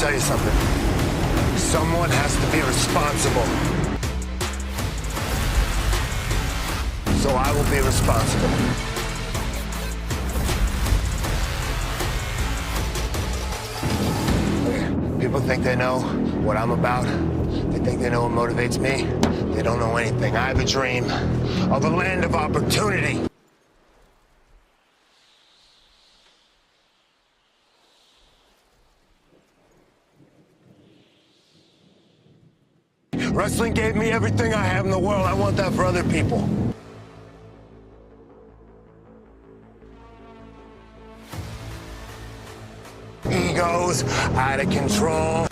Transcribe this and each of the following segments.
tell you something. Someone has to be responsible. So I will be responsible. People think they know what I'm about. They think they know what motivates me. They don't know anything. I have a dream of a land of opportunity. Wrestling gave me everything I have in the world. I want that for other people. Egos out of control.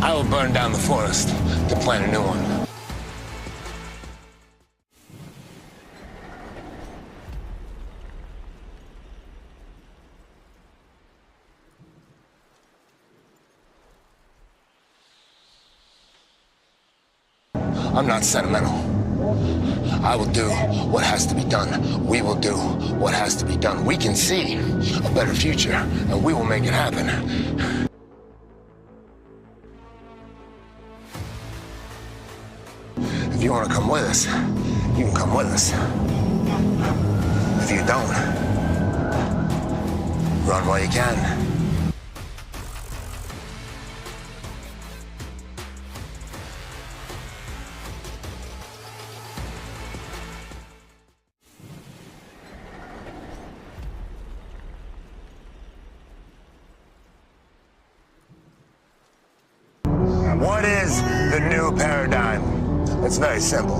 I will burn down the forest to plant a new one. I'm not sentimental. I will do what has to be done. We will do what has to be done. We can see a better future, and we will make it happen. If you want to come with us, you can come with us. If you don't, run while you can. What is the new paradigm? It's very simple.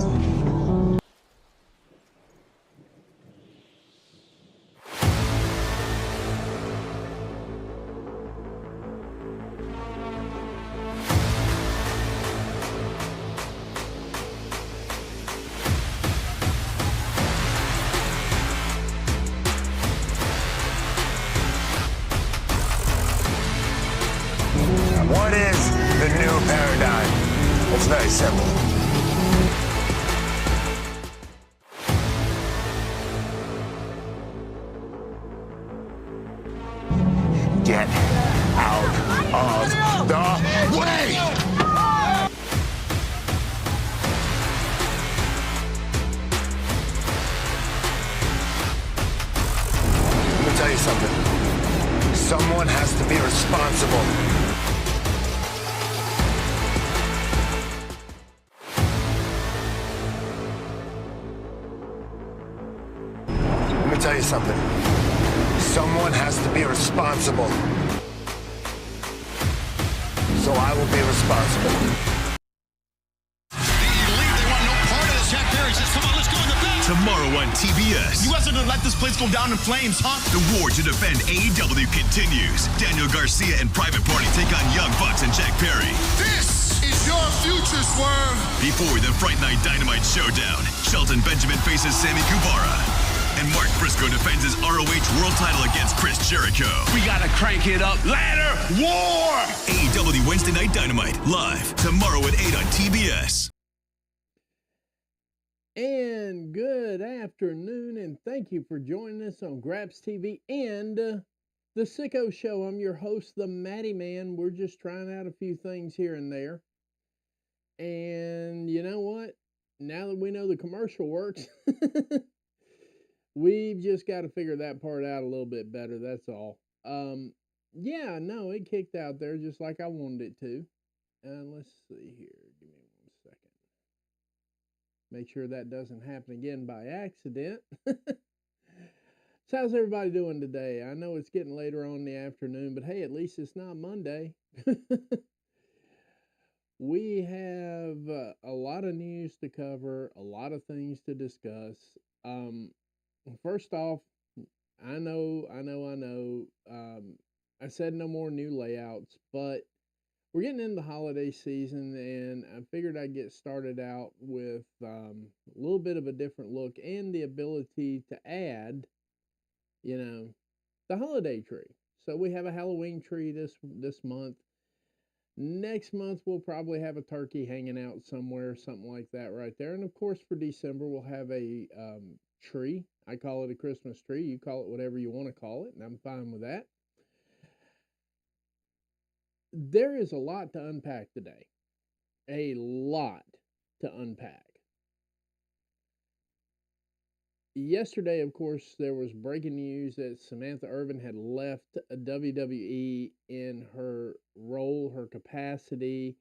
What is the new paradigm? It's very simple. Get out of the way! Let me tell you something. Someone has to be responsible. Let me tell you something. Someone has to be responsible. So I will be responsible. You believe they want no part of this? Jack Perry says, come on, let's go in the back. Tomorrow on TBS. You guys are going to let this place go down in flames, huh? The war to defend AEW continues. Daniel Garcia and Private Party take on Young Bucks and Jack Perry. This is your future, Swerve. Before the Fright Night Dynamite showdown, Shelton Benjamin faces Sammy Guevara. And Mark Briscoe defends his ROH World title against Chris Jericho. We got to crank it up. Ladder War! AEW Wednesday Night Dynamite, live tomorrow at 8 on TBS. And good afternoon, and thank you for joining us on Graps TV and The Sicko Show. I'm your host, the Matty Man. We're just trying out a few things here and there. And you know what? Now that we know the commercial works, we've just got to figure that part out a little bit better, that's all. Yeah, no, it kicked out there just like I wanted it to. Let's see here. Give me 1 second. Make sure that doesn't happen again by accident. So how's everybody doing today? I know it's getting later on in the afternoon, but hey, at least it's not Monday. We have a lot of news to cover, a lot of things to discuss. First off, I know. I said no more new layouts, but we're getting into the holiday season, and I figured I'd get started out with a little bit of a different look and the ability to add, the holiday tree. So we have a Halloween tree this month. Next month, we'll probably have a turkey hanging out somewhere, something like that right there. And of course, for December, we'll have a tree. I call it a Christmas tree. You call it whatever you want to call it, and I'm fine with that. There is a lot to unpack today. A lot to unpack. Yesterday, of course, there was breaking news that Samantha Irvin had left WWE in her role, her capacity.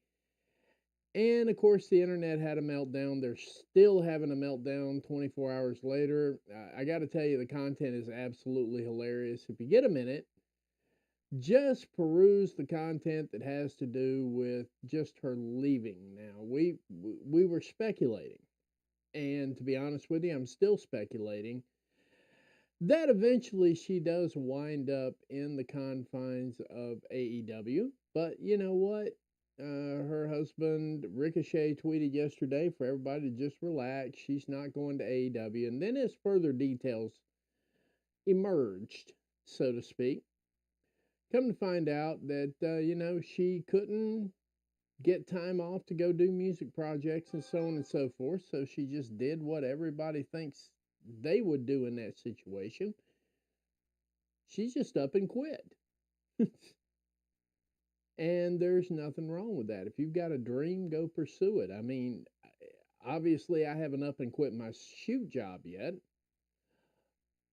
And of course, the internet had a meltdown. They're still having a meltdown 24 hours later. I got to tell you, the content is absolutely hilarious. If you get a minute, just peruse the content that has to do with just her leaving. Now, we were speculating, and to be honest with you, I'm still speculating that eventually she does wind up in the confines of AEW. But you know what? Her husband Ricochet tweeted yesterday for everybody to just relax. She's not going to AEW. And then, as further details emerged, so to speak, come to find out that, she couldn't get time off to go do music projects and so on and so forth. So she just did what everybody thinks they would do in that situation. She's just up and quit. And there's nothing wrong with that. If you've got a dream, go pursue it. I mean, obviously, I haven't up and quit my shoot job yet.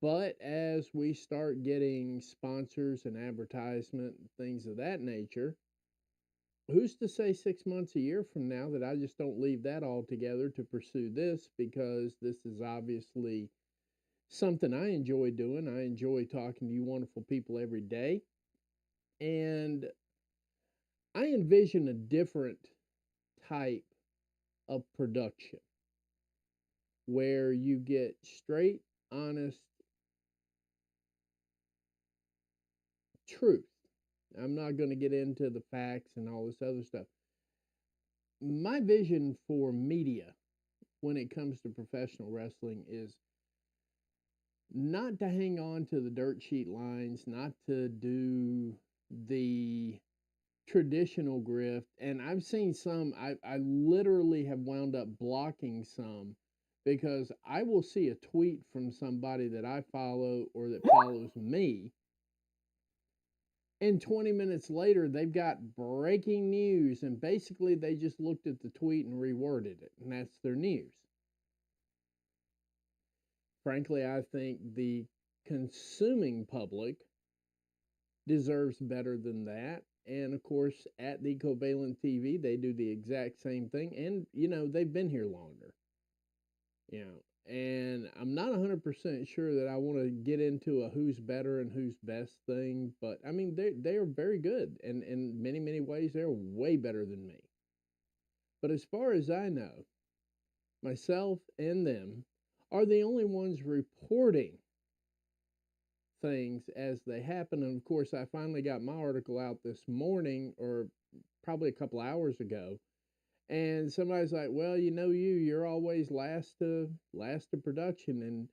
But as we start getting sponsors and advertisement and things of that nature, who's to say 6 months, a year from now that I just don't leave that altogether to pursue this, because this is obviously something I enjoy doing. I enjoy talking to you wonderful people every day. And I envision a different type of production where you get straight, honest truth. I'm not going to get into the facts and all this other stuff. My vision for media when it comes to professional wrestling is not to hang on to the dirt sheet lines, not to do the traditional grift. And I've seen some, I literally have wound up blocking some, because I will see a tweet from somebody that I follow or that follows me, and 20 minutes later they've got breaking news, and basically they just looked at the tweet and reworded it, and that's their news. Frankly, I think the consuming public deserves better than that. And of course, at the Covalent TV, they do the exact same thing. And, they've been here longer. And I'm not 100% sure that I want to get into a who's better and who's best thing. But, I mean, they are very good. And in many, many ways, they're way better than me. But as far as I know, myself and them are the only ones reporting things as they happen. And of course, I finally got my article out this morning, or probably a couple hours ago, and somebody's like, well, you're always last to production. And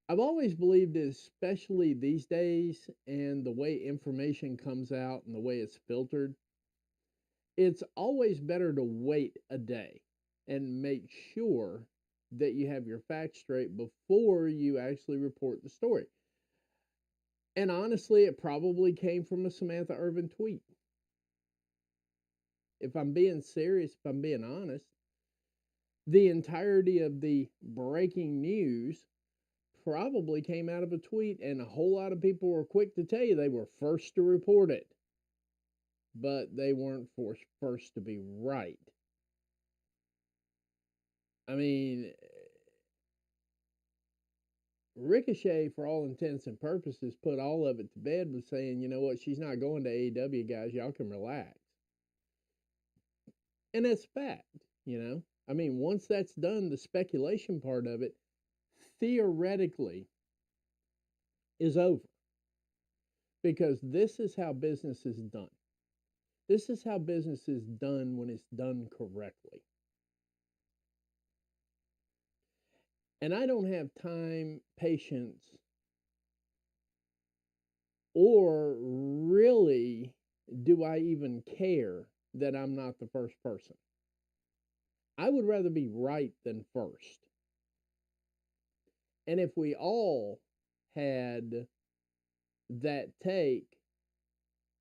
I've always believed it, especially these days, and the way information comes out and the way it's filtered, it's always better to wait a day and make sure that you have your facts straight before you actually report the story. And honestly, it probably came from a Samantha Irvin tweet. If I'm being serious, if I'm being honest, the entirety of the breaking news probably came out of a tweet, and a whole lot of people were quick to tell you they were first to report it. But they weren't first to be right. I mean, Ricochet, for all intents and purposes, put all of it to bed with saying, you know what, she's not going to AEW, guys. Y'all can relax. And that's fact, I mean, once that's done, the speculation part of it, theoretically, is over. Because this is how business is done. This is how business is done when it's done correctly. And I don't have time, patience, or really do I even care that I'm not the first person. I would rather be right than first. And if we all had that take,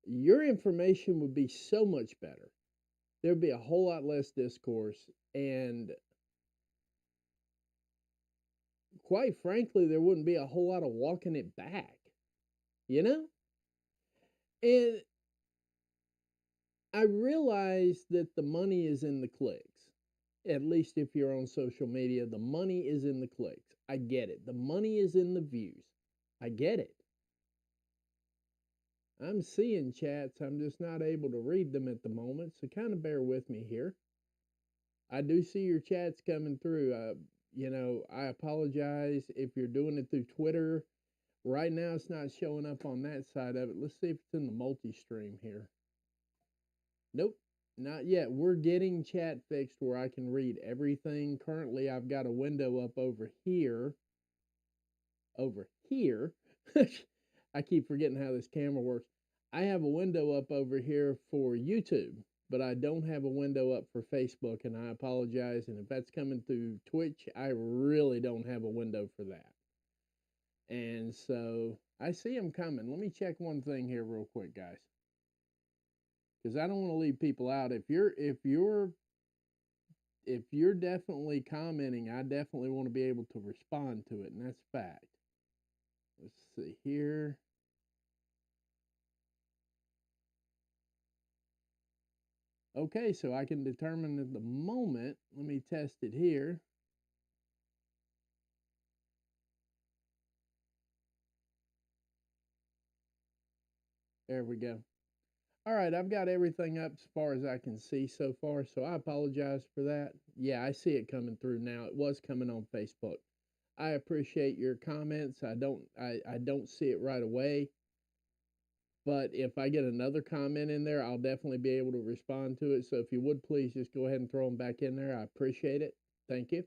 your information would be so much better. There'd be a whole lot less discourse, and quite frankly, there wouldn't be a whole lot of walking it back, you know? And I realize that the money is in the clicks. At least if you're on social media, the money is in the clicks. I get it. The money is in the views. I get it. I'm seeing chats. I'm just not able to read them at the moment, so kind of bear with me here. I do see your chats coming through. I apologize if you're doing it through Twitter. Right now, it's not showing up on that side of it. Let's see if it's in the multi-stream here. Nope, not yet. We're getting chat fixed where I can read everything. Currently, I've got a window up over here. Over here. I keep forgetting how this camera works. I have a window up over here for YouTube, but I don't have a window up for Facebook, and I apologize. And if that's coming through Twitch, I really don't have a window for that. And so I see them coming. Let me check one thing here real quick, guys, because I don't want to leave people out. If you're definitely commenting, I definitely want to be able to respond to it, and that's fact. Let's see here. Okay, so I can determine at the moment. Let me test it here. There we go. All right, I've got everything up as far as I can see so far, so I apologize for that. Yeah, I see it coming through now. It was coming on Facebook. I appreciate your comments. I don't see it right away, but if I get another comment in there, I'll definitely be able to respond to it. So if you would please just go ahead and throw them back in there. I appreciate it. Thank you.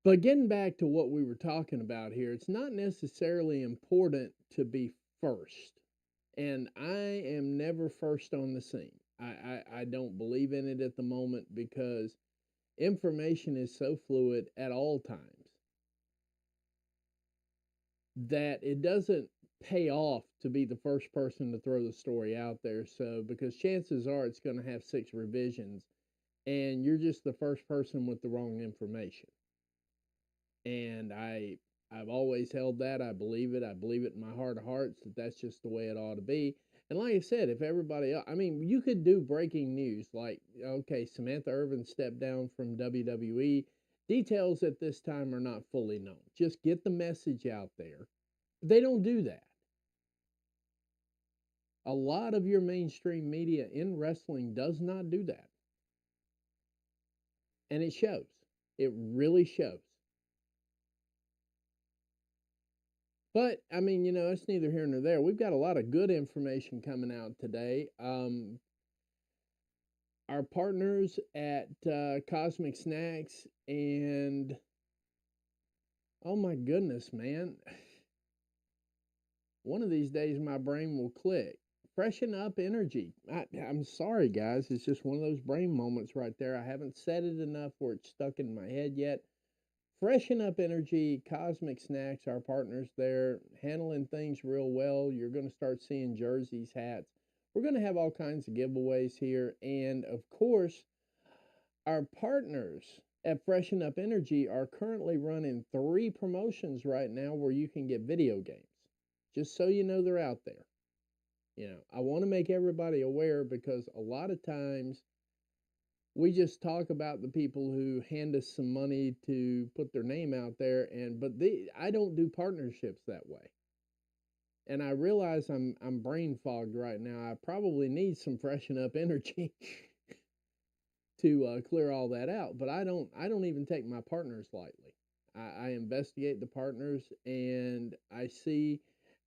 But getting back to what we were talking about here, it's not necessarily important to be first. And I am never first on the scene. I don't believe in it at the moment because information is so fluid at all times that it doesn't pay off to be the first person to throw the story out there. So, because chances are it's going to have 6 revisions and you're just the first person with the wrong information. And I've always held that. I believe it. I believe it in my heart of hearts that that's just the way it ought to be. And like I said, if everybody else, I mean, you could do breaking news like, okay, Samantha Irvin stepped down from WWE. Details at this time are not fully known. Just get the message out there. They don't do that. A lot of your mainstream media in wrestling does not do that. And it shows. It really shows. But, I mean, it's neither here nor there. We've got a lot of good information coming out today. Our partners at Cosmic Snacks and, oh my goodness, man. One of these days my brain will click. Freshen Up Energy. I'm sorry, guys. It's just one of those brain moments right there. I haven't said it enough where it's stuck in my head yet. Freshen Up Energy, Cosmic Snacks, our partners there, handling things real well. You're going to start seeing jerseys, hats. We're going to have all kinds of giveaways here. And, of course, our partners at Freshen Up Energy are currently running 3 promotions right now where you can get video games. Just so you know they're out there. I want to make everybody aware because a lot of times we just talk about the people who hand us some money to put their name out there, but I don't do partnerships that way. And I realize I'm brain fogged right now. I probably need some Freshen Up Energy to clear all that out. But I don't even take my partners lightly. I investigate the partners, and I see.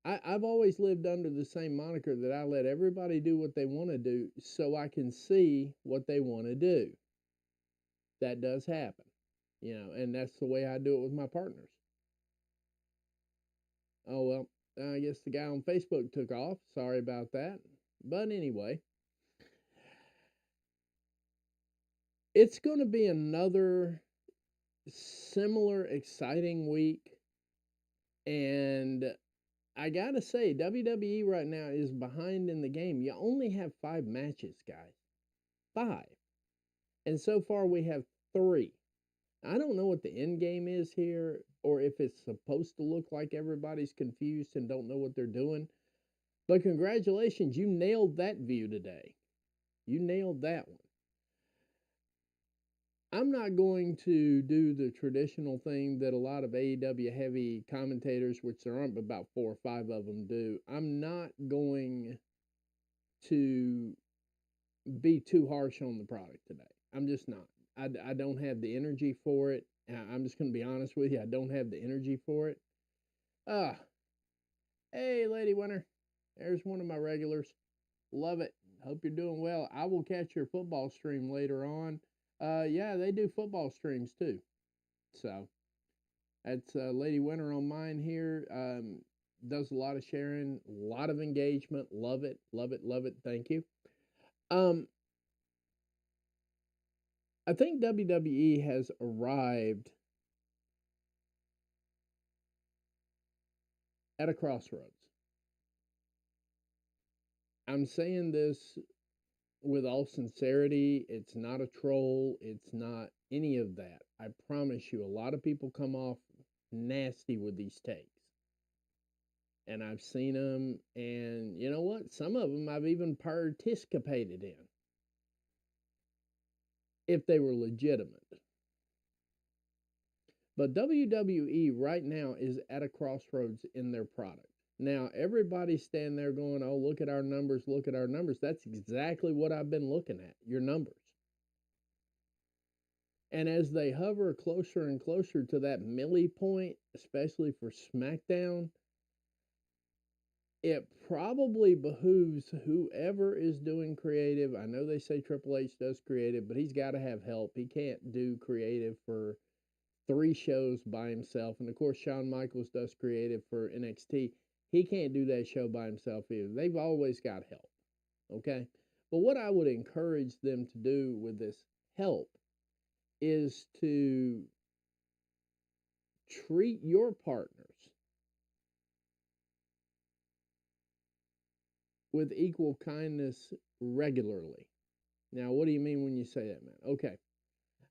I've always lived under the same moniker that I let everybody do what they want to do so I can see what they want to do. That does happen, and that's the way I do it with my partners. Oh, well, I guess the guy on Facebook took off. Sorry about that. But anyway, it's going to be another similar exciting week. And I got to say, WWE right now is behind in the game. You only have 5 matches, guys. 5. And so far we have 3. I don't know what the end game is here, or if it's supposed to look like everybody's confused and don't know what they're doing. But congratulations, you nailed that view today. You nailed that one. I'm not going to do the traditional thing that a lot of AEW heavy commentators, which there aren't about 4 or 5 of them, do. I'm not going to be too harsh on the product today. I'm just not. I don't have the energy for it. I'm just going to be honest with you. I don't have the energy for it. Hey, Lady Winter. There's one of my regulars. Love it. Hope you're doing well. I will catch your football stream later on. Yeah, they do football streams too. So that's Lady Winter on mine here. Does a lot of sharing, a lot of engagement. Love it, love it, love it. Thank you. I think WWE has arrived at a crossroads. I'm saying this with all sincerity. It's not a troll. It's not any of that. I promise you, a lot of people come off nasty with these takes. And I've seen them, and you know what? Some of them I've even participated in, if they were legitimate. But WWE right now is at a crossroads in their product. Now, everybody's standing there going, oh, look at our numbers, look at our numbers. That's exactly what I've been looking at, your numbers. And as they hover closer and closer to that milli point, especially for SmackDown, it probably behooves whoever is doing creative. I know they say Triple H does creative, but he's got to have help. He can't do creative for 3 shows by himself. And of course, Shawn Michaels does creative for NXT. He can't do that show by himself either. They've always got help. Okay? But what I would encourage them to do with this help is to treat your partners with equal kindness regularly. Now, what do you mean when you say that, man? Okay.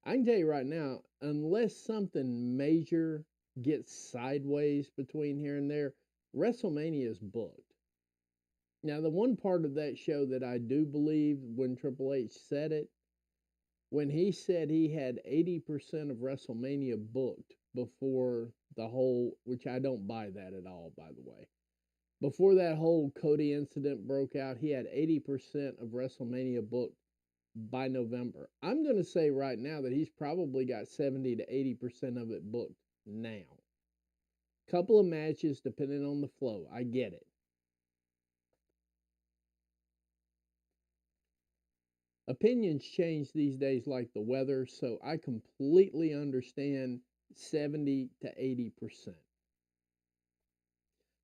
I can tell you right now, unless something major gets sideways between here and there, WrestleMania is booked. Now, the one part of that show that I do believe when Triple H said it, when he said he had 80% of WrestleMania booked before the whole, which I don't buy that at all, by the way. Before that whole Cody incident broke out, he had 80% of WrestleMania booked by November. I'm going to say right now that he's probably got 70 to 80% of it booked now. Couple of matches depending on the flow. I get it. Opinions change these days like the weather, so I completely understand 70 to 80%.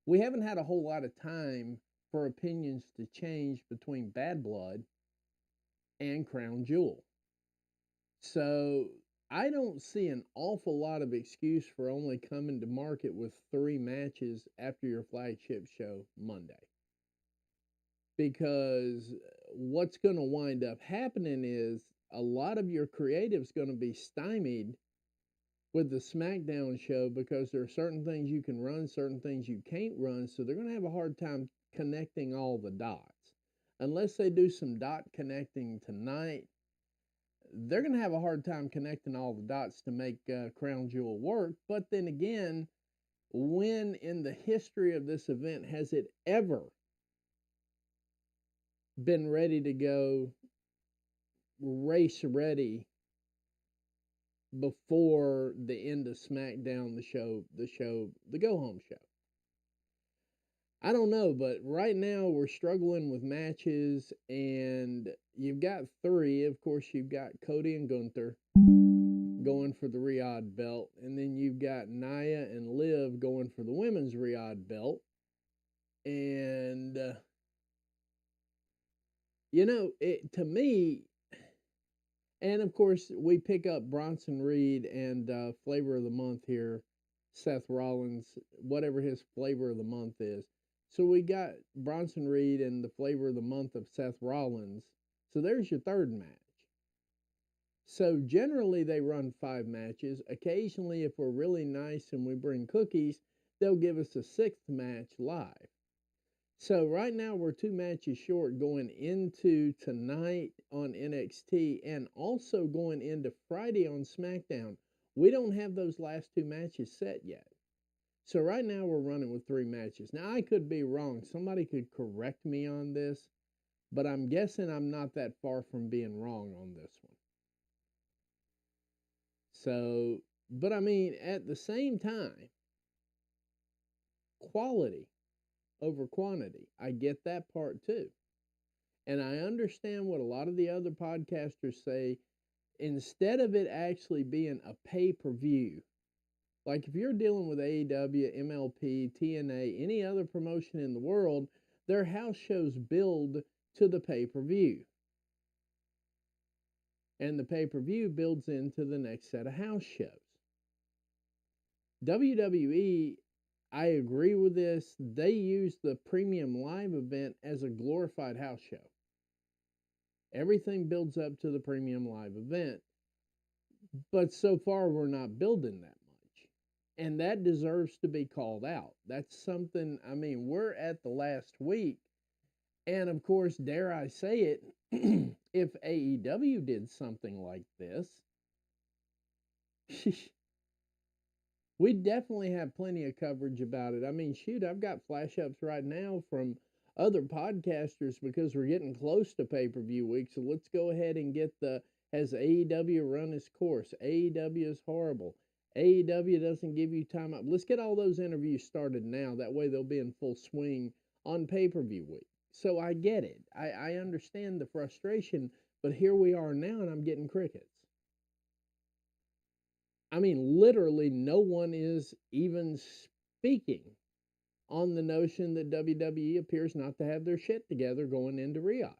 We haven't had a whole lot of time for opinions to change between Bad Blood and Crown Jewel. So I don't see an awful lot of excuse for only coming to market with 3 matches after your flagship show Monday. Because what's going to wind up happening is a lot of your creative's going to be stymied with the SmackDown show because there are certain things you can run, certain things you can't run, so they're going to have a hard time connecting all the dots. Unless they do some dot connecting tonight, they're going to have a hard time connecting all the dots to make Crown Jewel work. But then again, when in the history of this event has it ever been ready to go, race ready before the end of SmackDown, the go home show? I don't know, but right now we're struggling with matches, and you've got 3. Of course, you've got Cody and Gunther going for the Riyadh belt, and then you've got Nia and Liv going for the women's Riyadh belt. And, to me, and of course, we pick up Bronson Reed and flavor of the month here, Seth Rollins, whatever his flavor of the month is. So we got Bronson Reed and the flavor of the month of Seth Rollins. So there's your third match. So generally they run 5 matches. Occasionally, if we're really nice and we bring cookies, they'll give us a 6th match live. So right now we're 2 matches short going into tonight on NXT and also going into Friday on SmackDown. We don't have those last 2 matches set yet. So right now we're running with 3 matches. Now I could be wrong. Somebody could correct me on this, but I'm guessing I'm not that far from being wrong on this one. So, but I mean, at the same time, quality over quantity. I get that part too. And I understand what a lot of the other podcasters say. Instead of it actually being a pay-per-view, like if you're dealing with AEW, MLP, TNA, any other promotion in the world, their house shows build to the pay-per-view. And the pay-per-view builds into the next set of house shows. WWE, I agree with this. They use the premium live event as a glorified house show. Everything builds up to the premium live event. But so far, we're not building that much. And that deserves to be called out. That's something, I mean, we're at the last week. And of course, dare I say it, if AEW did something like this, we'd definitely have plenty of coverage about it. I mean, shoot, I've got flash ups right now from other podcasters because we're getting close to pay-per-view week. So let's go ahead and get has AEW run its course? AEW is horrible. AEW doesn't give you time up. Let's get all those interviews started now. That way they'll be in full swing on pay-per-view week. So I get it. I understand the frustration, but here we are now and I'm getting crickets. I mean, literally no one is even speaking on the notion that WWE appears not to have their shit together going into Riyadh.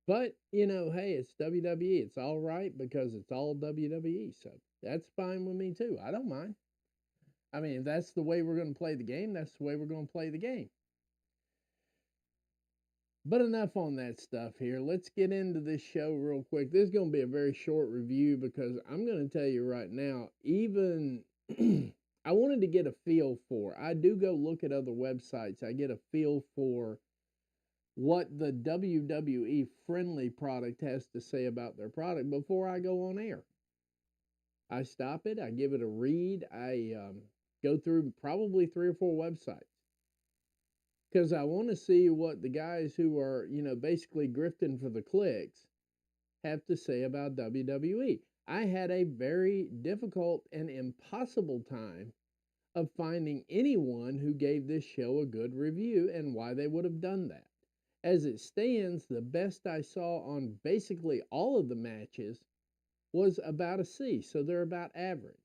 But, hey, it's WWE. It's all right because it's all WWE. So that's fine with me too. I don't mind. I mean, if that's the way we're going to play the game, that's the way we're going to play the game. But enough on that stuff here. Let's get into this show real quick. This is going to be a very short review because I'm going to tell you right now, even I wanted to get a feel for, I do go look at other websites. I get a feel for what the WWE friendly product has to say about their product before I go on air. I stop it. I give it a read. I go through probably 3 or 4 websites because I want to see what the guys who are, basically grifting for the clicks have to say about WWE. I had a very difficult and impossible time of finding anyone who gave this show a good review and why they would have done that. As it stands, the best I saw on basically all of the matches was about a C, so they're about average.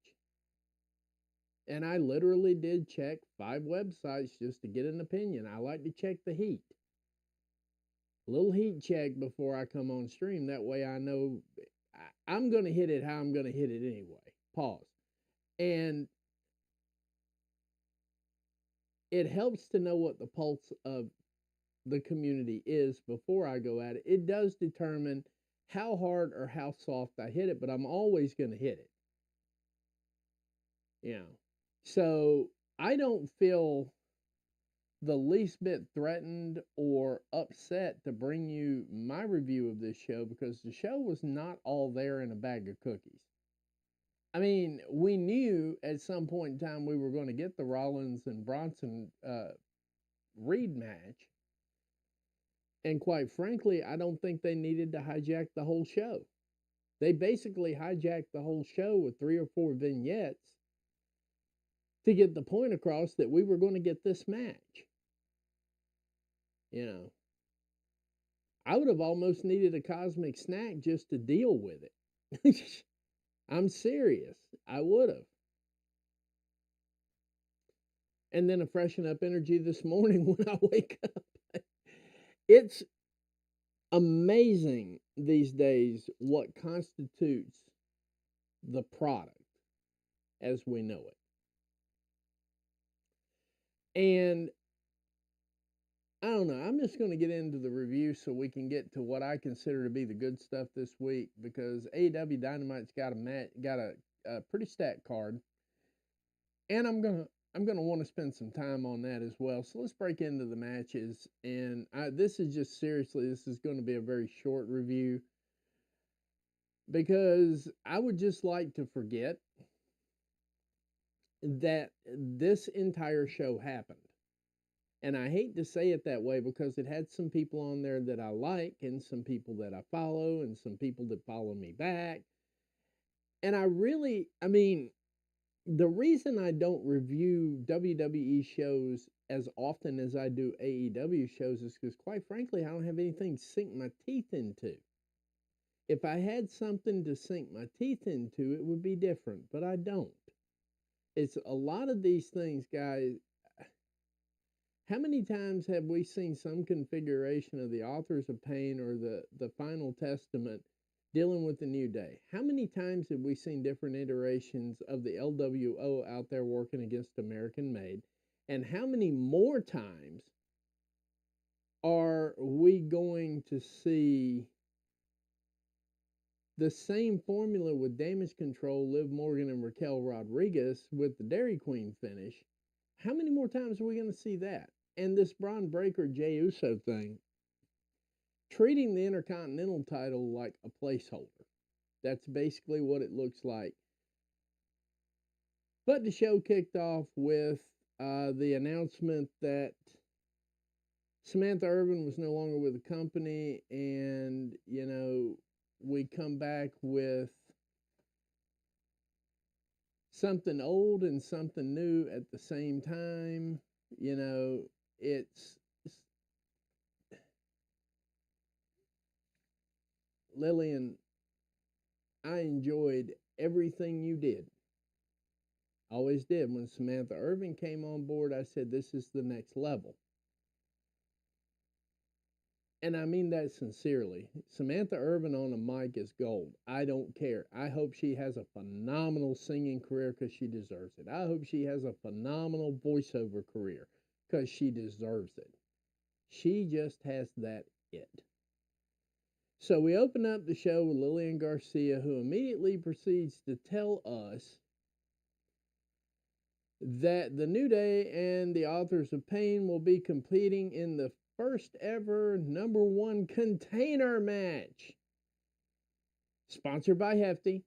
And I literally did check 5 websites just to get an opinion. I like to check the heat. A little heat check before I come on stream. That way I know I'm going to hit it how I'm going to hit it anyway. Pause. And it helps to know what the pulse of the community is before I go at it. It does determine how hard or how soft I hit it, but I'm always going to hit it. So I don't feel the least bit threatened or upset to bring you my review of this show because the show was not all there in a bag of cookies. I mean, we knew at some point in time we were going to get the Rollins and Bronson Reed match. And quite frankly, I don't think they needed to hijack the whole show. They basically hijacked the whole show with 3 or 4 vignettes to get the point across that we were going to get this match. I would have almost needed a cosmic snack just to deal with it. I'm serious. I would have. and then a freshen up energy this morning when I wake up. It's amazing these days what constitutes the product as we know it. And I don't know. I'm just going to get into the review so we can get to what I consider to be the good stuff this week, because AEW Dynamite's got a pretty stacked card, and I'm gonna want to spend some time on that as well. So let's break into the matches, and this is just seriously, this is going to be a very short review because I would just like to forget that this entire show happened. And I hate to say it that way because it had some people on there that I like, and some people that I follow, and some people that follow me back. And I mean, the reason I don't review WWE shows as often as I do AEW shows is because, quite frankly, I don't have anything to sink my teeth into. If I had something to sink my teeth into, it would be different, but I don't. It's a lot of these things, guys. How many times have we seen some configuration of the Authors of Pain or the Final Testament dealing with the New Day? How many times have we seen different iterations of the LWO out there working against American Made? And how many more times are we going to see the same formula with Damage Control, Liv Morgan, and Raquel Rodriguez with the Dairy Queen finish? How many more times are we going to see that? And this Braun Breaker Jey Uso thing, treating the Intercontinental title like a placeholder. That's basically what it looks like. But the show kicked off with the announcement that Samantha Irvin was no longer with the company, and, you know, we come back with something old and something new at the same time. You know, it's Lillian, I enjoyed everything you did. Always did. When Samantha Irvin came on board, I said, this is the next level. And I mean that sincerely. Samantha Irvin on a mic is gold. I don't care. I hope she has a phenomenal singing career because she deserves it. I hope she has a phenomenal voiceover career because she deserves it. She just has that it. So we open up the show with Lillian Garcia, who immediately proceeds to tell us that the New Day and the Authors of Pain will be competing in the first ever #1 container match. Sponsored by Hefty.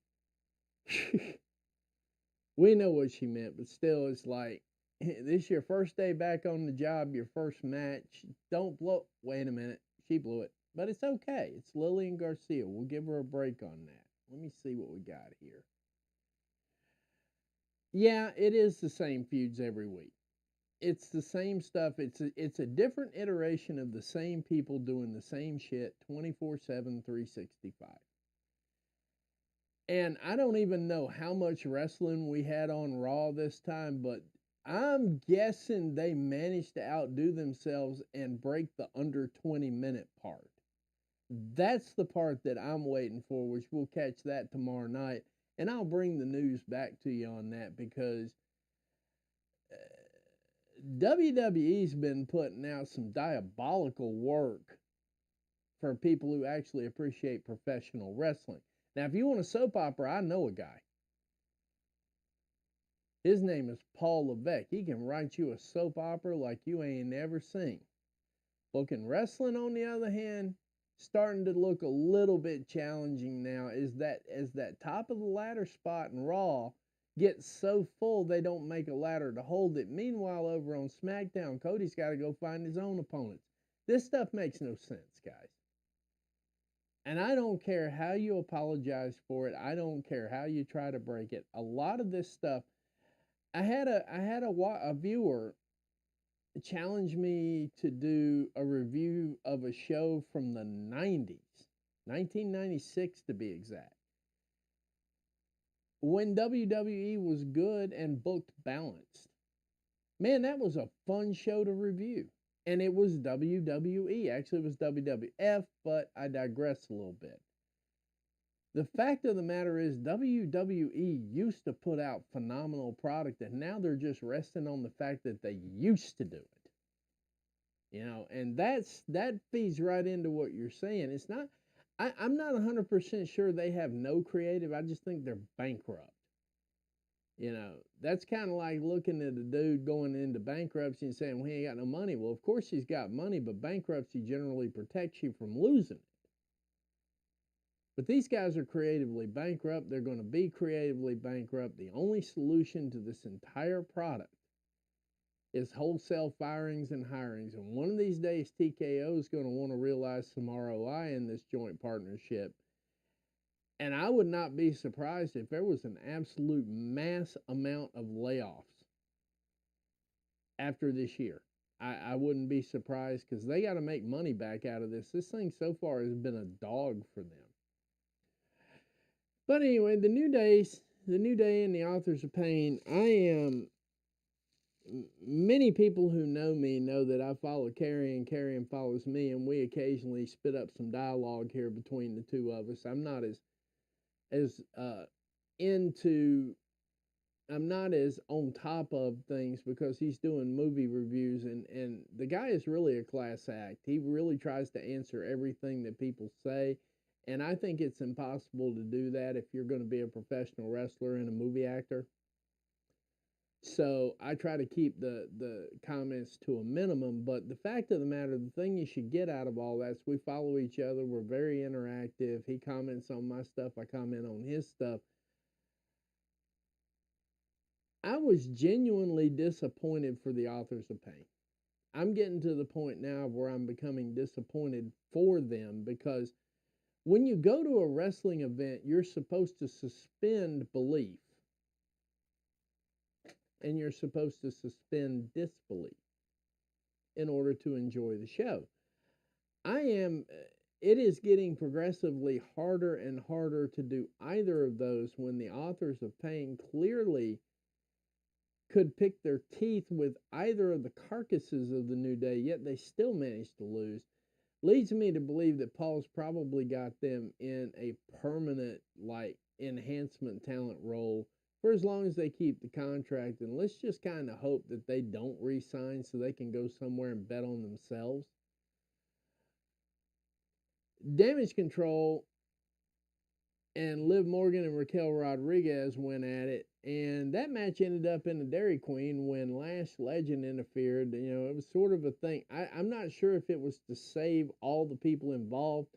We know what she meant, but still, it's like, this is your first day back on the job, your first match. Don't blow. Wait a minute. She blew it. But it's okay. It's Lillian Garcia. We'll give her a break on that. Let me see what we got here. Yeah, it is the same feuds every week. It's the same stuff. It's a different iteration of the same people doing the same shit 24/7, 365. And I don't even know how much wrestling we had on Raw this time, but I'm guessing they managed to outdo themselves and break the under 20-minute part. That's the part that I'm waiting for, which we'll catch that tomorrow night. And I'll bring the news back to you on that, because WWE's been putting out some diabolical work for people who actually appreciate professional wrestling. Now, if you want a soap opera, I know a guy. His name is Paul Levesque. He can write you a soap opera like you ain't never seen. Booking wrestling, on the other hand, starting to look a little bit challenging now, is that as that top of the ladder spot in Raw gets so full they don't make a ladder to hold it. Meanwhile, over on SmackDown, Cody's got to go find his own opponents. This stuff makes no sense, guys. And I don't care how you apologize for it. I don't care how you try to break it. A lot of this stuff, I had a viewer challenge me to do a review of a show from the 90s, 1996 to be exact, when WWE was good and booked balanced. Man, that was a fun show to review. And it was WWE. Actually, it was WWF, but I digress a little bit. The fact of the matter is, WWE used to put out phenomenal product, and now they're just resting on the fact that they used to do it. You know, and that feeds right into what you're saying. It's not, I'm not 100% sure they have no creative. I just think they're bankrupt. You know, that's kind of like looking at a dude going into bankruptcy and saying, well, he ain't got no money. Well, of course he's got money, but bankruptcy generally protects you from losing it. But these guys are creatively bankrupt. They're going to be creatively bankrupt. The only solution to this entire product is wholesale firings and hirings. And one of these days, TKO is going to want to realize some ROI in this joint partnership. And I would not be surprised if there was an absolute mass amount of layoffs after this year. I wouldn't be surprised because they got to make money back out of this. This thing so far has been a dog for them. But anyway, the New Day and the Authors of Pain, many people who know me know that I follow Carrie and Carrie follows me, and we occasionally spit up some dialogue here between the two of us. I'm not as on top of things because he's doing movie reviews, and the guy is really a class act. He really tries to answer everything that people say, and I think it's impossible to do that if you're going to be a professional wrestler and a movie actor. So I try to keep the comments to a minimum, but the fact of the matter, the thing you should get out of all that is we follow each other. We're very interactive. He comments on my stuff. I comment on his stuff. I was genuinely disappointed for the Authors of Pain. I'm getting to the point now where I'm becoming disappointed for them because when you go to a wrestling event, you're supposed to suspend belief. And you're supposed to suspend disbelief in order to enjoy the show. It is getting progressively harder and harder to do either of those when the Authors of Pain clearly could pick their teeth with either of the carcasses of the New Day, yet they still managed to lose. Leads me to believe that Paul's probably got them in a permanent, enhancement talent role for as long as they keep the contract, and let's just kind of hope that they don't re-sign so they can go somewhere and bet on themselves. Damage Control and Liv Morgan and Raquel Rodriguez went at it, and that match ended up in the Dairy Queen when Lash Legend interfered. You know, it was sort of a thing. I'm not sure if it was to save all the people involved.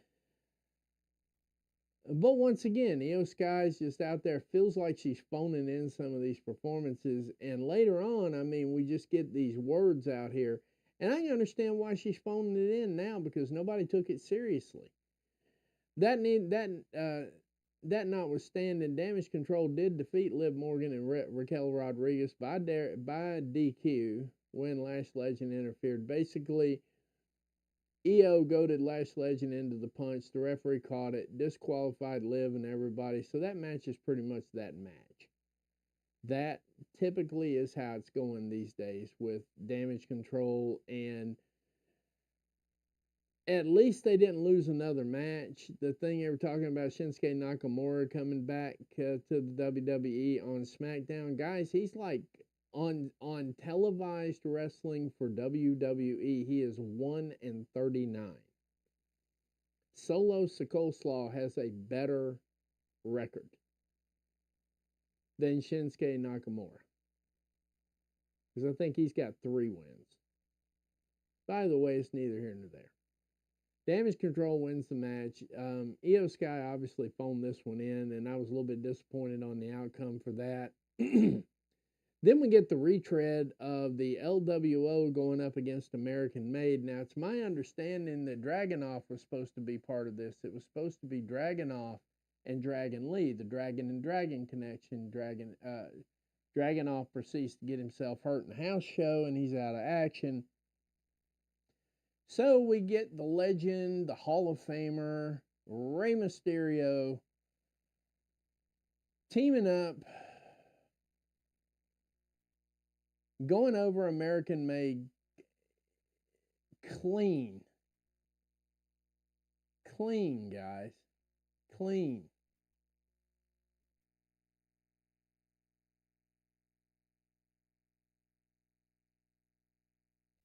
But once again, Io Sky's just out there. Feels like she's phoning in some of these performances. And later on, we just get these words out here. And I can understand why she's phoning it in now because nobody took it seriously. That notwithstanding, Damage Control did defeat Liv Morgan and Raquel Rodriguez by DQ when Lash Legend interfered. Basically, Io goaded Lash Legend into the punch. The referee caught it, disqualified Liv and everybody. So that match is pretty much that match. That typically is how it's going these days with Damage Control, and at least they didn't lose another match. The thing they were talking about, Shinsuke Nakamura coming back to the WWE on SmackDown. Guys, he's like on televised wrestling for WWE, he is 1-39. Solo Sikoa has a better record than Shinsuke Nakamura, because I think he's got 3 wins. By the way, it's neither here nor there. Damage Control wins the match. Io Sky obviously phoned this one in, and I was a little bit disappointed on the outcome for that. Then we get the retread of the LWO going up against American Made. Now, it's my understanding that Dragunov was supposed to be part of this. It was supposed to be Dragunov and Dragon Lee, the Dragon and Dragon connection. Dragunov proceeds to get himself hurt in a house show, and he's out of action. So we get the legend, the Hall of Famer, Rey Mysterio, teaming up Going over American made clean. Clean, guys. Clean.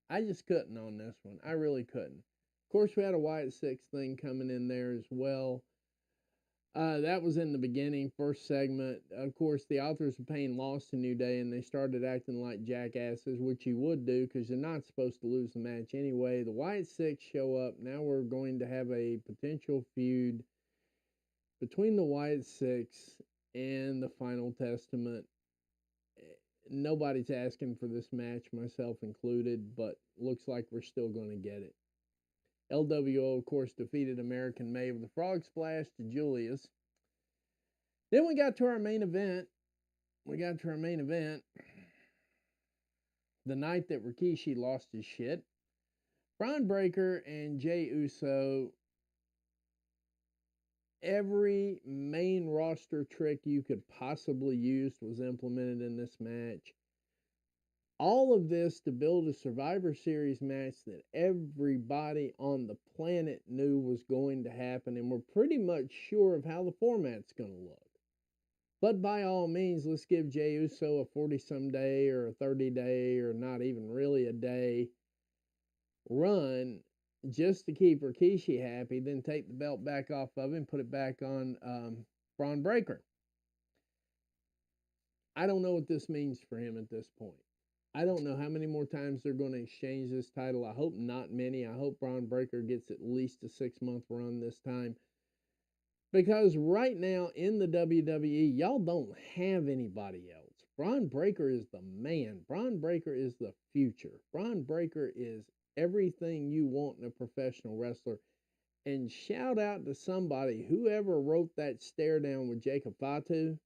I just couldn't on this one. I really couldn't. Of course, we had a Wyatt Six thing coming in there as well. That was in the beginning, first segment. Of course, the Authors of Pain lost to New Day, and they started acting like jackasses, which you would do because you're not supposed to lose the match anyway. The Wyatt Six show up. Now we're going to have a potential feud between the Wyatt Six and the Final Testament. Nobody's asking for this match, myself included, but looks like we're still going to get it. LWO, of course, defeated American May with a frog splash to Julius. Then we got to our main event. The night that Rikishi lost his shit. Braun Breaker and Jey Uso. Every main roster trick you could possibly use was implemented in this match. All of this to build a Survivor Series match that everybody on the planet knew was going to happen, and we're pretty much sure of how the format's going to look. But by all means, let's give Jey Uso a 40-some day or a 30-day or not even really a day run just to keep Rikishi happy, then take the belt back off of him, put it back on Braun Breaker. I don't know what this means for him at this point. I don't know how many more times they're going to exchange this title. I hope not many. I hope Braun Breaker gets at least a 6-month run this time. Because right now in the WWE, y'all don't have anybody else. Braun Breaker is the man. Braun Breaker is the future. Braun Breaker is everything you want in a professional wrestler. And shout out to somebody, whoever wrote that stare down with Jacob Fatu.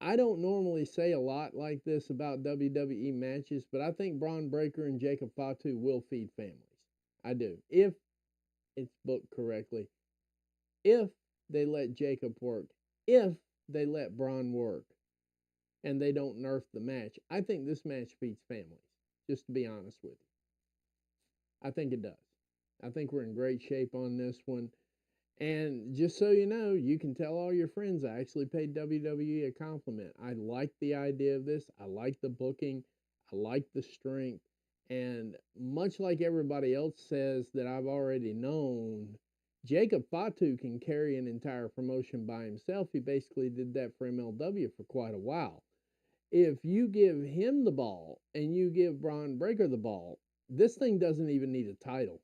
I don't normally say a lot like this about WWE matches, but I think Braun Breaker and Jacob Fatu will feed families. I do. If it's booked correctly. If they let Jacob work. If they let Braun work. And they don't nerf the match. I think this match feeds families. Just to be honest with you. I think it does. I think we're in great shape on this one. And just so you know, you can tell all your friends I actually paid WWE a compliment. I like the idea of this. I like the booking. I like the strength. And much like everybody else says that I've already known, Jacob Fatu can carry an entire promotion by himself. He basically did that for MLW for quite a while. If you give him the ball and you give Braun Breaker the ball, this thing doesn't even need a title.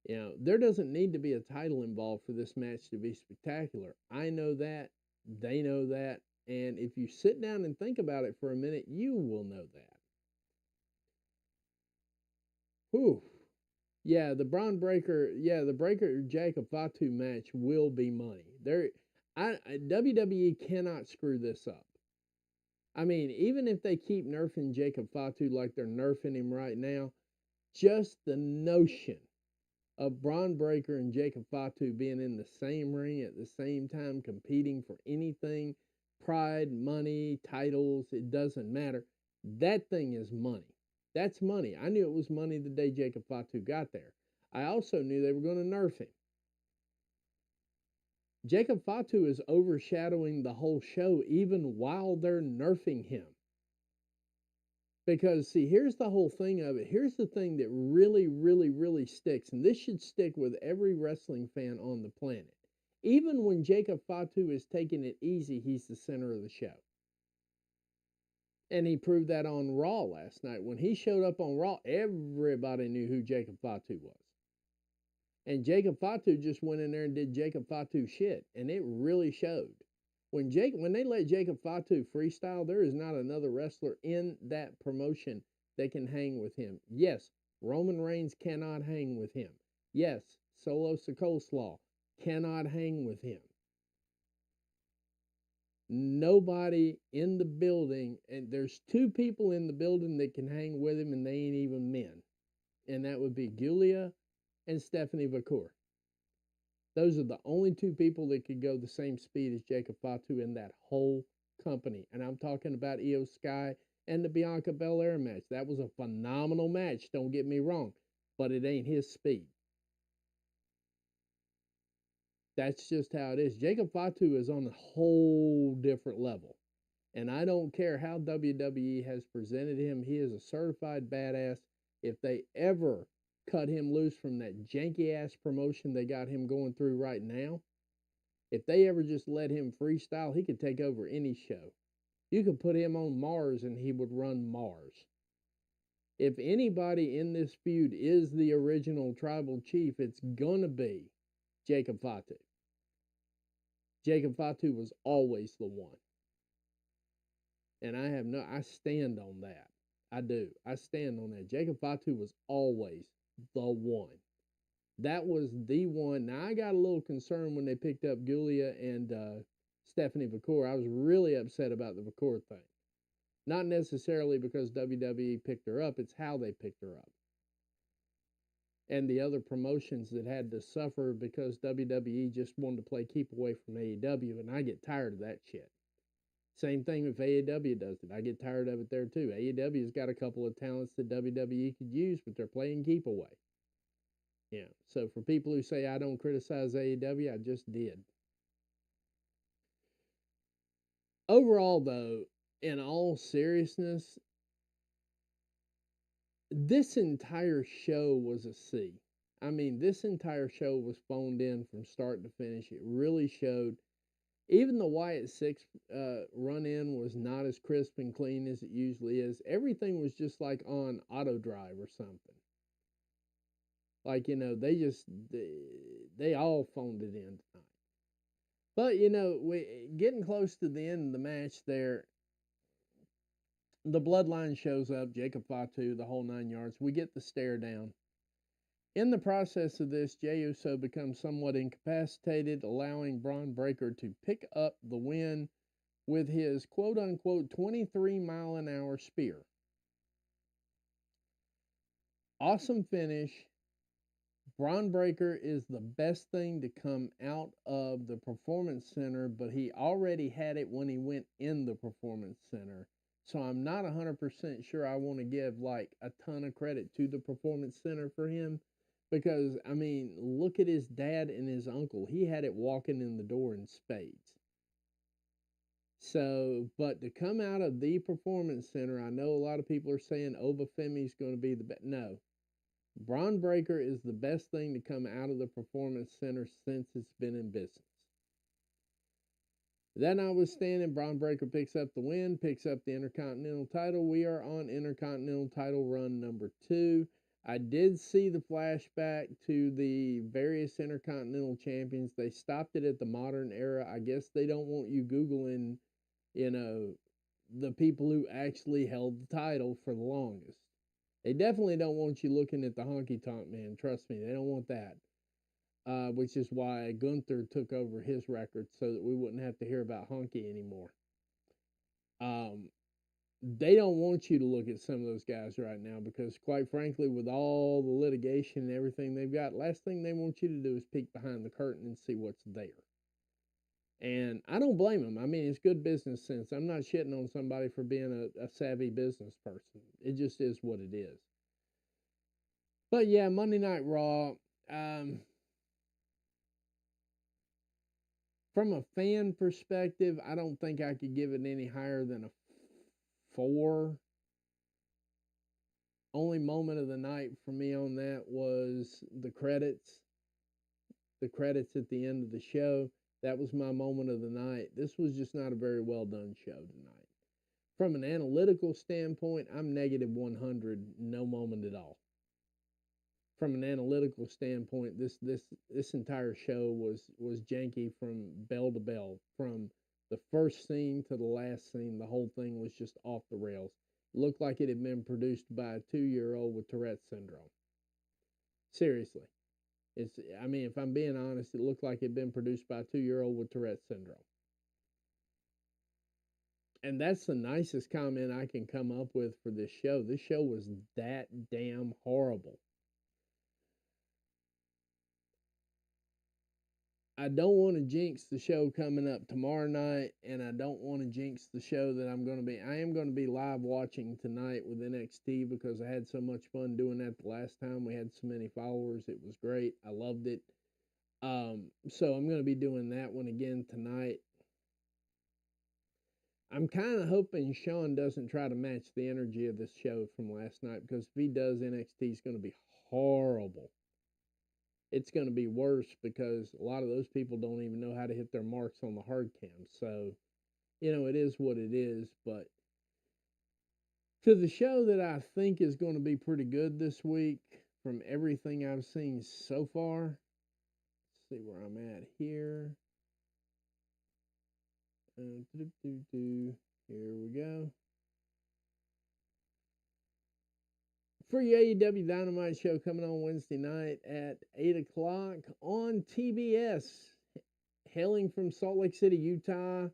You know, there doesn't need to be a title involved for this match to be spectacular. I know that. They know that. And if you sit down and think about it for a minute, you will know that. Whew. Yeah, the Breaker Jacob Fatu match will be money. WWE cannot screw this up. I mean, even if they keep nerfing Jacob Fatu like they're nerfing him right now, just the notion of Braun Breaker and Jacob Fatu being in the same ring at the same time, competing for anything, pride, money, titles, it doesn't matter. That thing is money. That's money. I knew it was money the day Jacob Fatu got there. I also knew they were going to nerf him. Jacob Fatu is overshadowing the whole show even while they're nerfing him. Because, see, here's the whole thing of it. Here's the thing that really, really, really sticks. And this should stick with every wrestling fan on the planet. Even when Jacob Fatu is taking it easy, he's the center of the show. And he proved that on Raw last night. When he showed up on Raw, everybody knew who Jacob Fatu was. And Jacob Fatu just went in there and did Jacob Fatu shit. And it really showed. When they let Jacob Fatu freestyle, there is not another wrestler in that promotion that can hang with him. Yes, Roman Reigns cannot hang with him. Yes, Solo Sikoa cannot hang with him. Nobody in the building, and there's 2 people in the building that can hang with him, and they ain't even men. And that would be Giulia and Stephanie Vacour. Those are the only 2 people that could go the same speed as Jacob Fatu in that whole company. And I'm talking about Io Sky and the Bianca Belair match. That was a phenomenal match, don't get me wrong. But it ain't his speed. That's just how it is. Jacob Fatu is on a whole different level. And I don't care how WWE has presented him. He is a certified badass. If they ever cut him loose from that janky-ass promotion they got him going through right now, if they ever just let him freestyle, he could take over any show. You could put him on Mars and he would run Mars. If anybody in this feud is the original tribal chief, it's gonna be Jacob Fatu. Jacob Fatu was always the one. And I stand on that. I do. I stand on that. Jacob Fatu was always the one. That was the one. Now, I got a little concerned when they picked up Giulia and Stephanie Vacour. I was really upset about the Vacour thing. Not necessarily because WWE picked her up, it's how they picked her up. And the other promotions that had to suffer because WWE just wanted to play keep away from AEW, and I get tired of that shit. Same thing if AEW does it. I get tired of it there too. AEW's got a couple of talents that WWE could use, but they're playing keep away. Yeah. So for people who say I don't criticize AEW, I just did. Overall, though, in all seriousness, this entire show was a C. I mean, this entire show was phoned in from start to finish. It really showed. Even the Wyatt 6 run-in was not as crisp and clean as it usually is. Everything was just like on auto drive or something. Like, they all phoned it in tonight. But, getting close to the end of the match there, the Bloodline shows up, Jacob Fatu, the whole 9 yards. We get the stare down. In the process of this, Jey Uso becomes somewhat incapacitated, allowing Braun Breaker to pick up the win with his quote-unquote 23-mile-an-hour spear. Awesome finish. Braun Breaker is the best thing to come out of the Performance Center, but he already had it when he went in the Performance Center. So I'm not 100% sure I want to give like a ton of credit to the Performance Center for him. Because, I mean, look at his dad and his uncle. He had it walking in the door in spades. So, but to come out of the Performance Center, I know a lot of people are saying Obafemi's going to be the best. No. Braun Breaker is the best thing to come out of the Performance Center since it's been in business. That notwithstanding, Braun Breaker picks up the win, picks up the Intercontinental title. We are on Intercontinental title run number 2. I did see the flashback to the various Intercontinental champions. They stopped it at the modern era. I guess they don't want you Googling, the people who actually held the title for the longest. They definitely don't want you looking at the honky tonk man. Trust me, they don't want that. Which is why Gunther took over his record so that we wouldn't have to hear about honky anymore. They don't want you to look at some of those guys right now because, quite frankly, with all the litigation and everything they've got, last thing they want you to do is peek behind the curtain and see what's there. And I don't blame them. I mean, it's good business sense. I'm not shitting on somebody for being a savvy business person. It just is what it is. But yeah, Monday Night Raw. From a fan perspective, I don't think I could give it any higher than a 4. Only moment of the night for me on that was the credits. The credits at the end of the show. That was my moment of the night. This was just not a very well done show tonight. From an analytical standpoint, I'm negative 100, no moment at all. From an analytical standpoint, this entire show was janky from bell to bell. From the first scene to the last scene, the whole thing was just off the rails. It looked like it had been produced by a 2-year-old with Tourette's syndrome. Seriously. If I'm being honest, it looked like it had been produced by a 2-year-old with Tourette's syndrome. And that's the nicest comment I can come up with for this show. This show was that damn horrible. I don't want to jinx the show coming up tomorrow night, and I don't want to jinx the show that I am going to be live watching tonight with NXT because I had so much fun doing that the last time. We had so many followers. It was great. I loved it. So I'm going to be doing that one again tonight. I'm kind of hoping Sean doesn't try to match the energy of this show from last night, because if he does, NXT is going to be horrible. It's going to be worse because a lot of those people don't even know how to hit their marks on the hard cam. So, it is what it is. But to the show that I think is going to be pretty good this week, from everything I've seen so far, let's see where I'm at here. Here we go. Free AEW Dynamite show coming on Wednesday night at 8 o'clock on TBS. Hailing from Salt Lake City, Utah.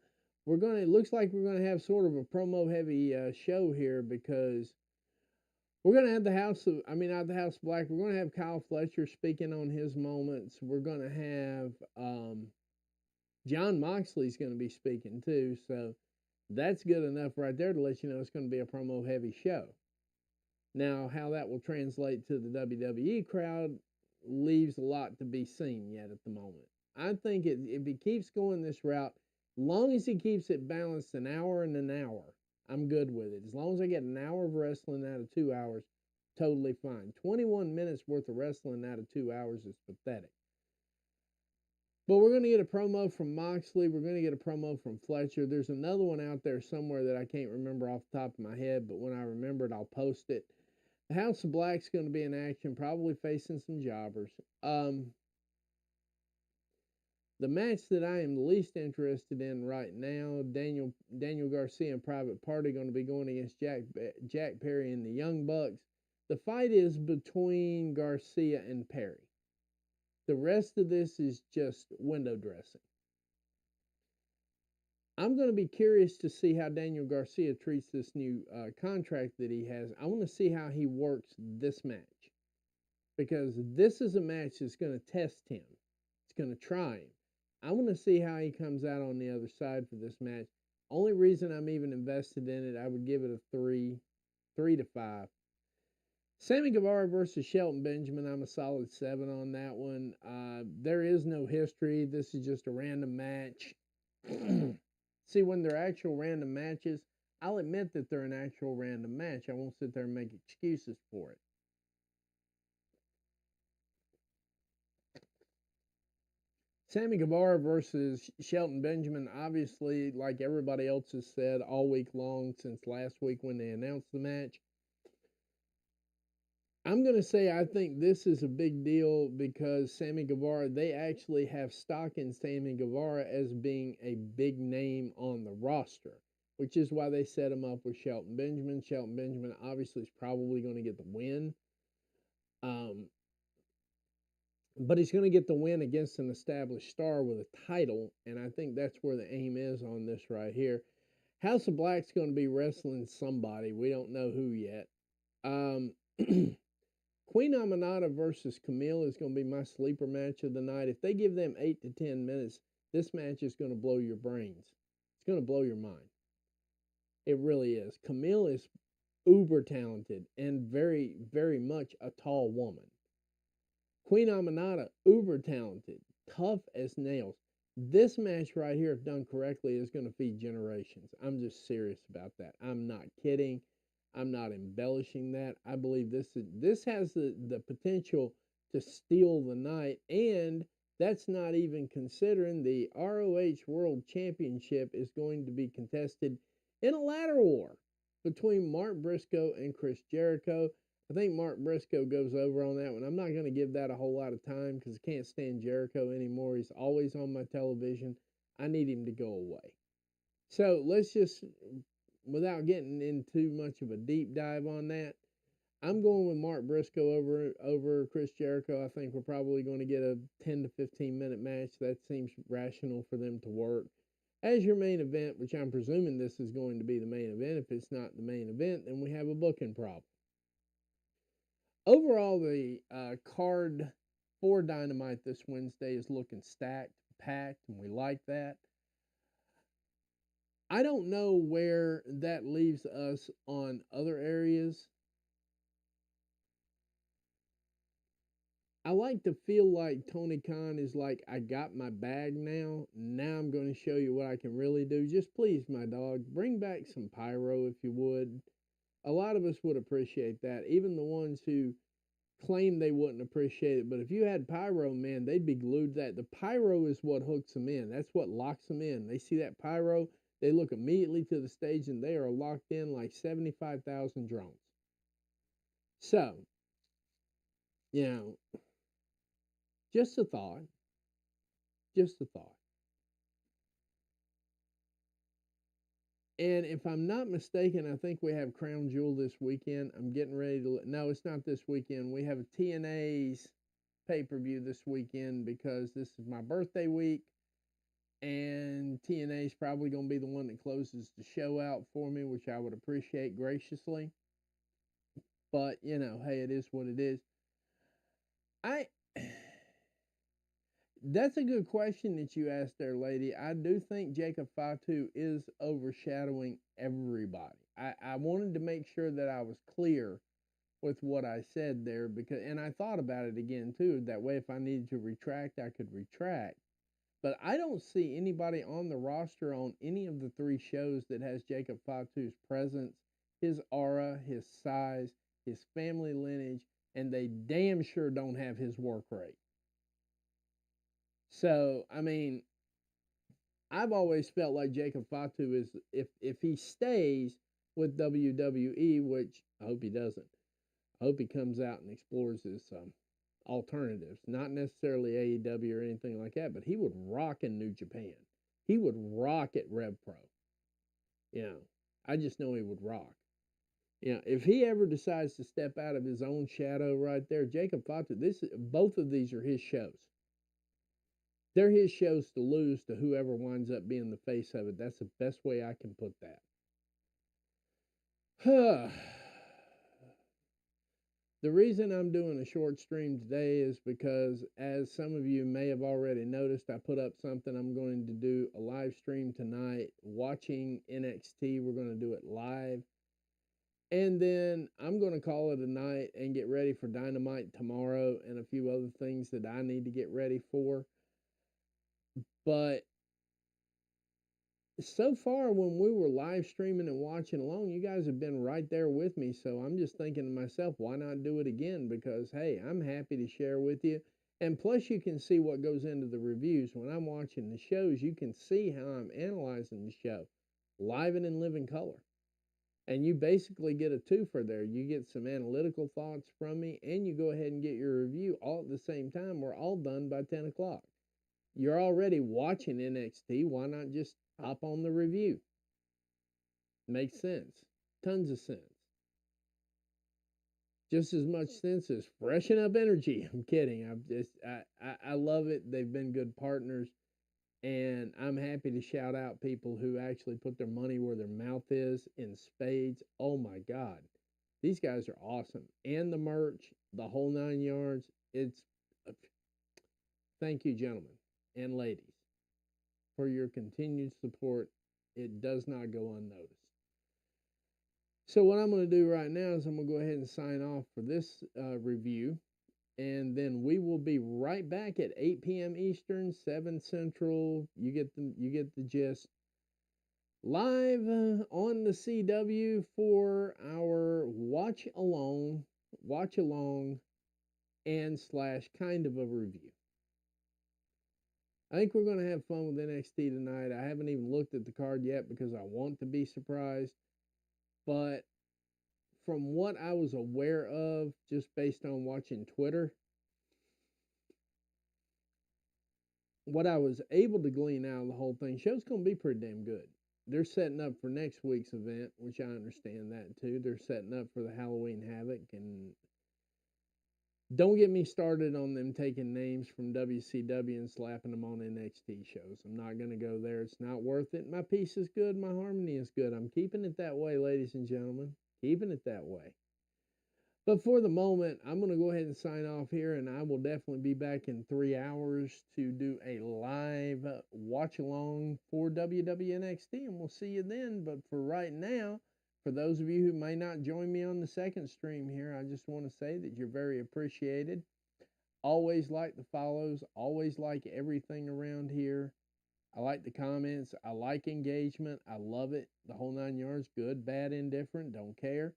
It looks like we're going to have sort of a promo-heavy show here, because we're going to have not the House of Black, we're going to have Kyle Fletcher speaking on his moments. We're going to have John Moxley's going to be speaking too, so that's good enough right there to let you know it's going to be a promo-heavy show. Now, how that will translate to the WWE crowd leaves a lot to be seen yet at the moment. I think if he keeps going this route, long as he keeps it balanced an hour and an hour, I'm good with it. As long as I get an hour of wrestling out of 2 hours, totally fine. 21 minutes worth of wrestling out of 2 hours is pathetic. But we're going to get a promo from Moxley. We're going to get a promo from Fletcher. There's another one out there somewhere that I can't remember off the top of my head, but when I remember it, I'll post it. The House of Black's going to be in action, probably facing some jobbers. The match that I am least interested in right now, Daniel Garcia and Private Party going to be going against Jack Perry and the Young Bucks. The fight is between Garcia and Perry. The rest of this is just window dressing. I'm going to be curious to see how Daniel Garcia treats this new contract that he has. I want to see how he works this match, because this is a match that's going to test him. It's going to try him. I want to see how he comes out on the other side for this match. Only reason I'm even invested in it, I would give it a 3 to 5. Sammy Guevara versus Shelton Benjamin, I'm a solid 7 on that one. There is no history. This is just a random match. See, when they're actual random matches, I'll admit that they're an actual random match. I won't sit there and make excuses for it. Sammy Guevara versus Shelton Benjamin, obviously, like everybody else has said all week long since last week when they announced the match, I'm going to say I think this is a big deal because Sammy Guevara, they actually have stock in Sammy Guevara as being a big name on the roster, which is why they set him up with Shelton Benjamin. Shelton Benjamin obviously is probably going to get the win. But he's going to get the win against an established star with a title, and I think that's where the aim is on this right here. House of Black's going to be wrestling somebody. We don't know who yet. Queen Aminata versus Camille is going to be my sleeper match of the night. If they give them 8 to 10 minutes, this match is going to blow your brains. It's going to blow your mind. It really is. Camille is uber talented and very, very much a tall woman. Queen Aminata, uber talented, tough as nails. This match right here, if done correctly, is going to feed generations. I'm just serious about that. I'm not kidding. I'm not embellishing that. I believe this has the potential to steal the night, and that's not even considering the ROH World Championship is going to be contested in a ladder war between Mark Briscoe and Chris Jericho. I think Mark Briscoe goes over on that one. I'm not going to give that a whole lot of time because I can't stand Jericho anymore. He's always on my television. I need him to go away. So let's just, without getting into much of a deep dive on that, I'm going with Mark Briscoe over Chris Jericho. I think we're probably going to get a 10 to 15 minute match. That seems rational for them to work. As your main event, which I'm presuming this is going to be the main event. If it's not the main event, then we have a booking problem. Overall, the card for Dynamite this Wednesday is looking stacked. packed, and we like that. I don't know where that leaves us on other areas. I like to feel like Tony Khan is like, I got my bag now. Now I'm going to show you what I can really do. Just please, my dog, bring back some pyro if you would. A lot of us would appreciate that, even the ones who claim they wouldn't appreciate it. But if you had pyro, man, they'd be glued to that. The pyro is what hooks them in. That's what locks them in. They see that pyro, they look immediately to the stage, and they are locked in like 75,000 drones. So, you know, just a thought. Just a thought. And if I'm not mistaken, I think we have Crown Jewel this weekend. I'm getting ready to. No, it's not this weekend. We have a TNA's pay-per-view this weekend because this is my birthday week. And TNA is probably going to be the one that closes the show out for me, which I would appreciate graciously. But, you know, hey, it is what it is. That's a good question that you asked there, lady. I do think Jacob Fatu is overshadowing everybody. I wanted to make sure that I was clear with what I said there, because, and I thought about it again too. That way, if I needed to retract, I could retract. But I don't see anybody on the roster on any of the three shows that has Jacob Fatu's presence, his aura, his size, his family lineage, and they damn sure don't have his work rate. So, I mean, I've always felt like Jacob Fatu is, if he stays with WWE, which I hope he doesn't. I hope he comes out and explores his alternatives, not necessarily AEW or anything like that, but he would rock in New Japan. He would rock at Rev Pro. You know, I just know he would rock. You know, if he ever decides to step out of his own shadow right there, Jacob Fatu, both of these are his shows. They're his shows to lose to whoever winds up being the face of it. That's the best way I can put that. The reason I'm doing a short stream today is because, as some of you may have already noticed, I put up something. I'm going to do a live stream tonight watching NXT. We're going to do it live. And then I'm going to call it a night and get ready for Dynamite tomorrow and a few other things that I need to get ready for. But so far, when we were live streaming and watching along, you guys have been right there with me. So I'm just thinking to myself, why not do it again? Because, hey, I'm happy to share with you. And plus, you can see what goes into the reviews. When I'm watching the shows, you can see how I'm analyzing the show live and in living color. And you basically get a twofer there. You get some analytical thoughts from me, and you go ahead and get your review all at the same time. We're all done by 10 o'clock. You're already watching NXT. Why not just hop on the review? Makes sense. Tons of sense. Just as much sense as freshen up energy. I'm kidding. I love it. They've been good partners. And I'm happy to shout out people who actually put their money where their mouth is in spades. Oh my God. These guys are awesome. And the merch, the whole 9 yards. Thank you, gentlemen and ladies, for your continued support. It does not go unnoticed. So what I'm going to do right now is I'm going to go ahead and sign off for this review, and then we will be right back at 8 p.m. Eastern, 7 Central. You get the gist. Live on the CW for our watch along, and / kind of a review. I think we're going to have fun with NXT tonight. I haven't even looked at the card yet because I want to be surprised. But from what I was aware of, just based on watching Twitter, what I was able to glean out of the whole thing, show's going to be pretty damn good. They're setting up for next week's event, which I understand that too. They're setting up for the Halloween Havoc, and don't get me started on them taking names from WCW and slapping them on NXT shows. I'm not going to go there. It's not worth it. My piece is good. My harmony is good. I'm keeping it that way, ladies and gentlemen. Keeping it that way. But for the moment, I'm going to go ahead and sign off here, and I will definitely be back in 3 hours to do a live watch-along for WWNXT, and we'll see you then. But for right now, for those of you who may not join me on the second stream here, I just want to say that you're very appreciated. Always like the follows, always like everything around here. I like the comments, I like engagement, I love it. The whole 9 yards, good, bad, indifferent, don't care.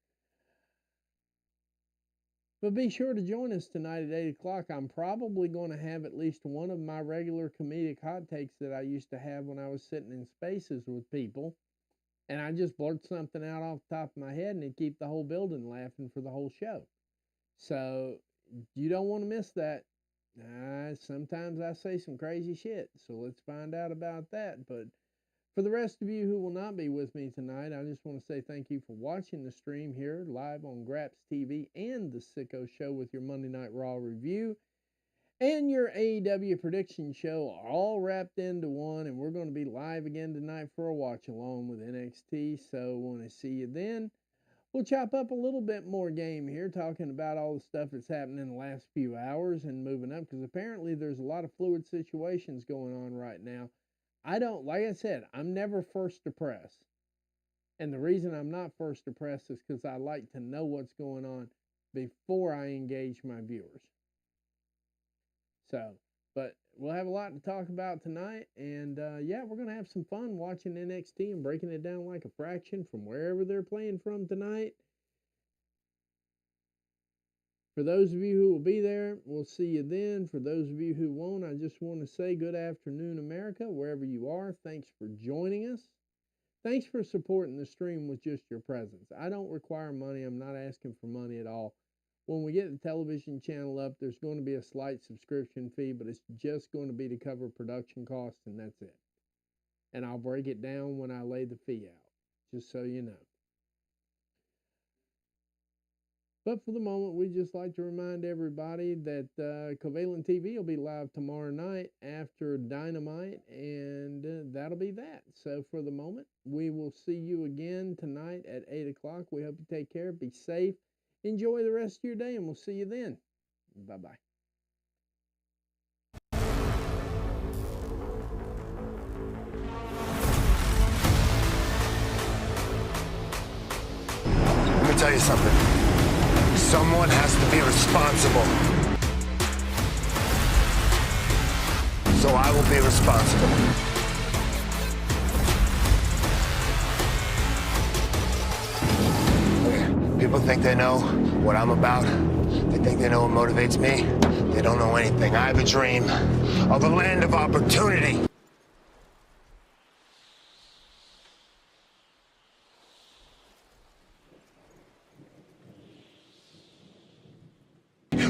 But be sure to join us tonight at 8 o'clock. I'm probably going to have at least one of my regular comedic hot takes that I used to have when I was sitting in spaces with people. And I just blurt something out off the top of my head and it keep the whole building laughing for the whole show. So you don't want to miss that. Sometimes I say some crazy shit. So let's find out about that. But for the rest of you who will not be with me tonight, I just want to say thank you for watching the stream here live on Graps TV and the Sicko Show with your Monday Night Raw review and your AEW prediction show all wrapped into one. And we're going to be live again tonight for a watch along with NXT. So want to see you then. We'll chop up a little bit more game here, talking about all the stuff that's happened in the last few hours and moving up, because apparently there's a lot of fluid situations going on right now. Like I said, I'm never first to press. And the reason I'm not first to press is because I like to know what's going on before I engage my viewers. So, but we'll have a lot to talk about tonight. And yeah, we're going to have some fun watching NXT and breaking it down like a fraction from wherever they're playing from tonight. For those of you who will be there, we'll see you then. For those of you who won't, I just want to say good afternoon, America, wherever you are. Thanks for joining us. Thanks for supporting the stream with just your presence. I don't require money. I'm not asking for money at all. When we get the television channel up, there's going to be a slight subscription fee, but it's just going to be to cover production costs, and that's it. And I'll break it down when I lay the fee out, just so you know. But for the moment, we'd just like to remind everybody that Covalent TV will be live tomorrow night after Dynamite, and that'll be that. So for the moment, we will see you again tonight at 8 o'clock. We hope you take care, be safe, enjoy the rest of your day, and we'll see you then. Bye-bye. Let me tell you something. Someone has to be responsible. So I will be responsible. Okay. People think they know what I'm about. They think they know what motivates me. They don't know anything. I have a dream of a land of opportunity.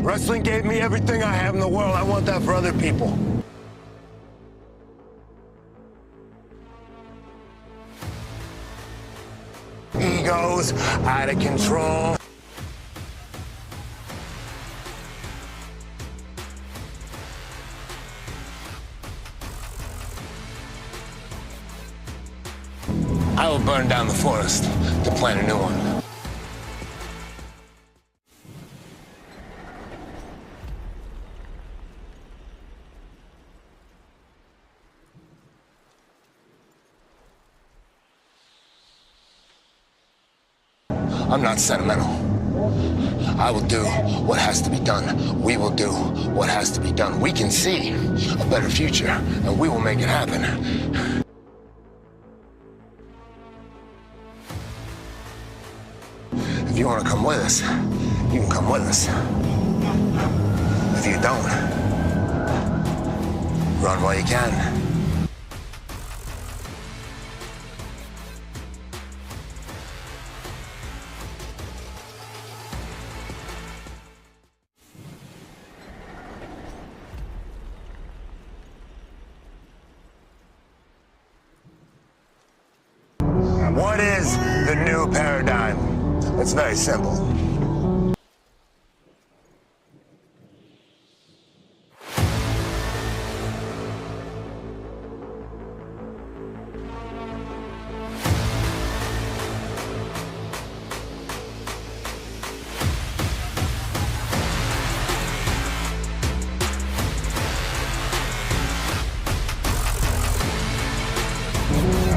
Wrestling gave me everything I have in the world. I want that for other people. Egos out of control. I will burn down the forest to plant a new one. I'm not sentimental. I will do what has to be done. We will do what has to be done. We can see a better future, and we will make it happen. If you want to come with us, you can come with us. If you don't, run while you can. What is the new paradigm? It's very simple.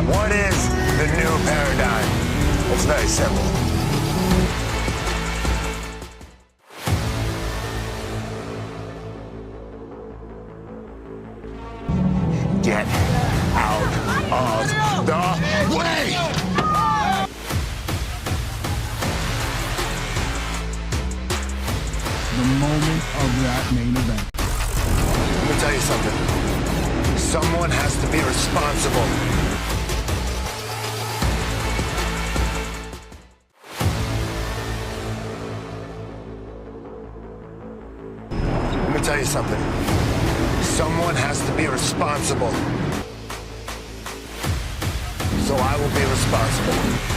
What is the new paradigm? It's very simple. Get out of the way! The moment of that main event. Let me tell you something. Someone has to be responsible. Let me tell you something. Someone has to be responsible. So I will be responsible.